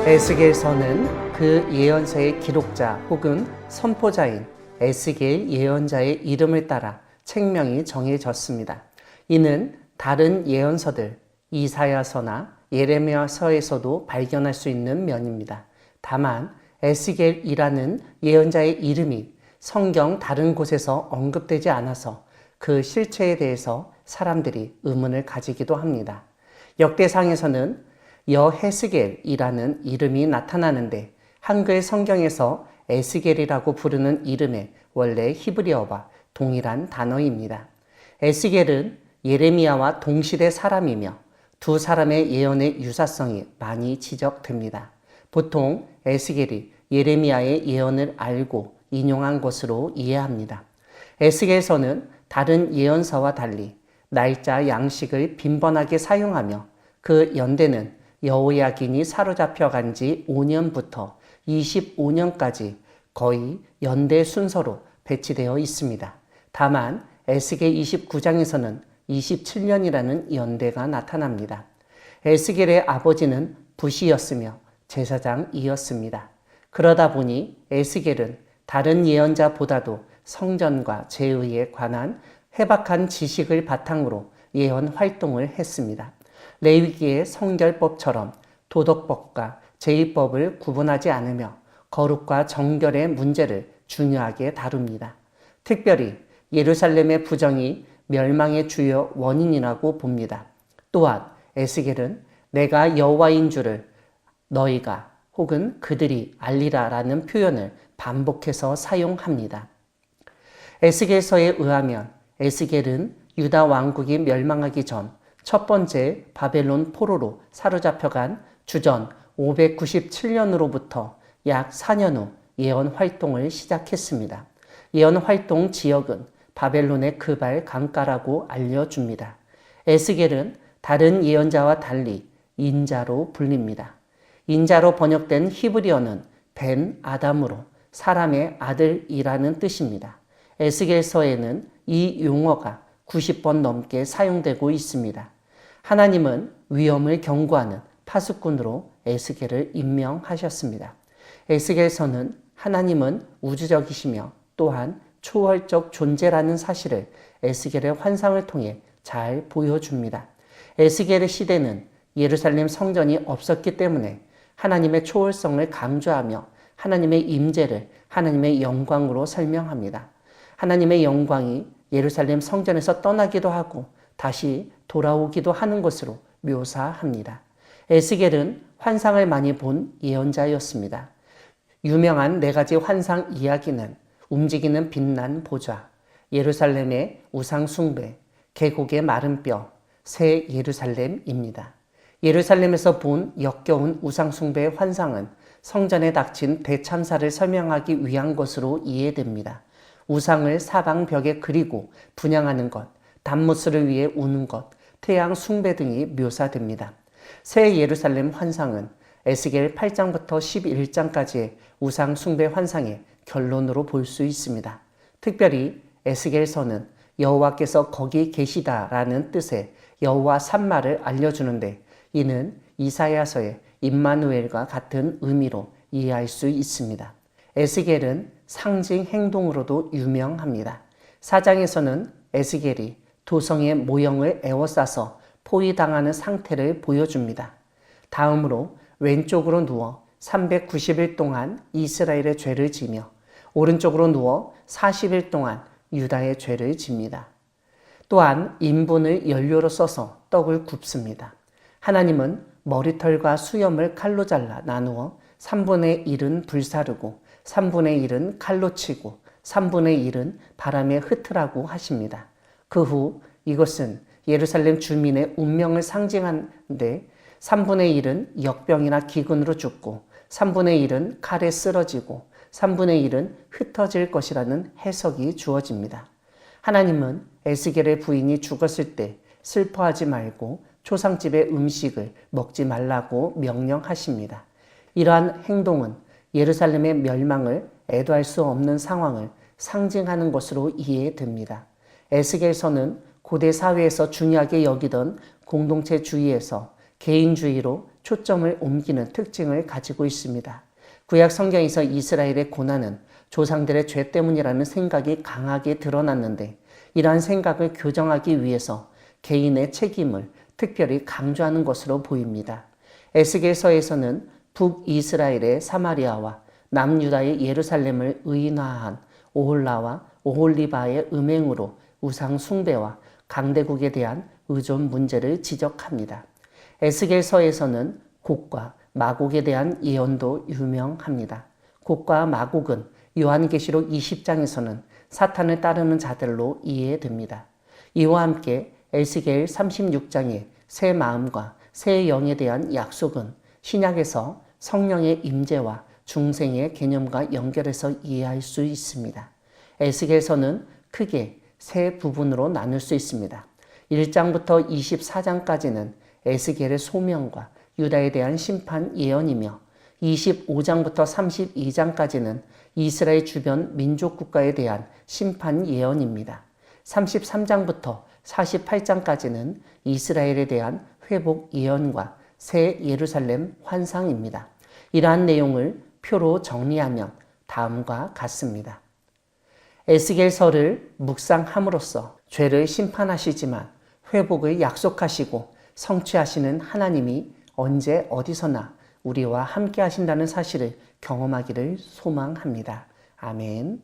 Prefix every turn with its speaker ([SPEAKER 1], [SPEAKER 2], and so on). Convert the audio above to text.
[SPEAKER 1] 에스겔서는 그 예언서의 기록자 혹은 선포자인 에스겔 예언자의 이름을 따라 책명이 정해졌습니다. 이는 다른 예언서들 이사야서나 예레미야서에서도 발견할 수 있는 면입니다. 다만 에스겔이라는 예언자의 이름이 성경 다른 곳에서 언급되지 않아서 그 실체에 대해서 사람들이 의문을 가지기도 합니다. 역대상에서는 여헤스겔이라는 이름이 나타나는데 한글 성경에서 에스겔이라고 부르는 이름의 원래 히브리어와 동일한 단어입니다. 에스겔은 예레미야와 동시대 사람이며 두 사람의 예언의 유사성이 많이 지적됩니다. 보통 에스겔이 예레미야의 예언을 알고 인용한 것으로 이해합니다. 에스겔서는 다른 예언서와 달리 날짜 양식을 빈번하게 사용하며 그 연대는 여호야긴이 사로잡혀간 지 5년부터 25년까지 거의 연대 순서로 배치되어 있습니다. 다만 에스겔 29장에서는 27년이라는 연대가 나타납니다. 에스겔의 아버지는 붓이었으며 제사장이었습니다. 그러다 보니 에스겔은 다른 예언자보다도 성전과 제의에 관한 해박한 지식을 바탕으로 예언 활동을 했습니다. 레위기의 성결법처럼 도덕법과 제의법을 구분하지 않으며 거룩과 정결의 문제를 중요하게 다룹니다. 특별히 예루살렘의 부정이 멸망의 주요 원인이라고 봅니다. 또한 에스겔은 내가 여호와인 줄을 너희가 혹은 그들이 알리라 라는 표현을 반복해서 사용합니다. 에스겔서에 의하면 에스겔은 유다 왕국이 멸망하기 전 첫 번째 바벨론 포로로 사로잡혀간 주전 597년으로부터 약 4년 후 예언 활동을 시작했습니다. 예언 활동 지역은 바벨론의 그발 강가라고 알려줍니다. 에스겔은 다른 예언자와 달리 인자로 불립니다. 인자로 번역된 히브리어는 벤 아담으로 사람의 아들이라는 뜻입니다. 에스겔서에는 이 용어가 90번 넘게 사용되고 있습니다. 하나님은 위험을 경고하는 파수꾼으로 에스겔을 임명하셨습니다. 에스겔서는 하나님은 우주적이시며 또한 초월적 존재라는 사실을 에스겔의 환상을 통해 잘 보여줍니다. 에스겔의 시대는 예루살렘 성전이 없었기 때문에 하나님의 초월성을 강조하며 하나님의 임재를 하나님의 영광으로 설명합니다. 하나님의 영광이 예루살렘 성전에서 떠나기도 하고 다시 돌아오기도 하는 것으로 묘사합니다. 에스겔은 환상을 많이 본 예언자였습니다. 유명한 4가지 환상 이야기는 움직이는 빛난 보좌, 예루살렘의 우상 숭배, 계곡의 마른 뼈, 새 예루살렘입니다. 예루살렘에서 본 역겨운 우상 숭배의 환상은 성전에 닥친 대참사를 설명하기 위한 것으로 이해됩니다. 우상을 사방벽에 그리고 분향하는 것, 단무스를 위해 우는 것, 태양 숭배 등이 묘사됩니다. 새 예루살렘 환상은 에스겔 8장부터 11장까지의 우상 숭배 환상의 결론으로 볼 수 있습니다. 특별히 에스겔서는 여호와께서 거기 계시다라는 뜻의 여호와 산마를 알려주는데 이는 이사야서의 임마누엘과 같은 의미로 이해할 수 있습니다. 에스겔은 상징 행동으로도 유명합니다. 4장에서는 에스겔이 도성의 모형을 에워싸서 포위당하는 상태를 보여줍니다. 다음으로 왼쪽으로 누워 390일 동안 이스라엘의 죄를 지며 오른쪽으로 누워 40일 동안 유다의 죄를 집니다. 또한 인분을 연료로 써서 떡을 굽습니다. 하나님은 머리털과 수염을 칼로 잘라 나누어 3분의 1은 불사르고 3분의 1은 칼로 치고 3분의 1은 바람에 흩으라고 하십니다. 그 후 이것은 예루살렘 주민의 운명을 상징하는데 3분의 1은 역병이나 기근으로 죽고 3분의 1은 칼에 쓰러지고 3분의 1은 흩어질 것이라는 해석이 주어집니다. 하나님은 에스겔의 부인이 죽었을 때 슬퍼하지 말고 초상집의 음식을 먹지 말라고 명령하십니다. 이러한 행동은 예루살렘의 멸망을 애도할 수 없는 상황을 상징하는 것으로 이해됩니다. 에스겔서는 고대 사회에서 중요하게 여기던 공동체주의에서 개인주의로 초점을 옮기는 특징을 가지고 있습니다. 구약 성경에서 이스라엘의 고난은 조상들의 죄 때문이라는 생각이 강하게 드러났는데 이러한 생각을 교정하기 위해서 개인의 책임을 특별히 강조하는 것으로 보입니다. 에스겔서에서는 북이스라엘의 사마리아와 남유다의 예루살렘을 의인화한 오홀라와 오홀리바의 음행으로 우상 숭배와 강대국에 대한 의존 문제를 지적합니다. 에스겔서에서는 곡과 마곡에 대한 예언도 유명합니다. 곡과 마곡은 요한계시록 20장에서는 사탄을 따르는 자들로 이해됩니다. 이와 함께 에스겔 36장의 새 마음과 새 영에 대한 약속은 신약에서 성령의 임재와 중생의 개념과 연결해서 이해할 수 있습니다. 에스겔서는 크게 세 부분으로 나눌 수 있습니다. 1장부터 24장까지는 에스겔의 소명과 유다에 대한 심판 예언이며 25장부터 32장까지는 이스라엘 주변 민족 국가에 대한 심판 예언입니다. 33장부터 48장까지는 이스라엘에 대한 회복 예언과 새 예루살렘 환상입니다. 이러한 내용을 표로 정리하면 다음과 같습니다. 에스겔서를 묵상함으로써 죄를 심판하시지만 회복을 약속하시고 성취하시는 하나님이 언제 어디서나 우리와 함께 하신다는 사실을 경험하기를 소망합니다. 아멘.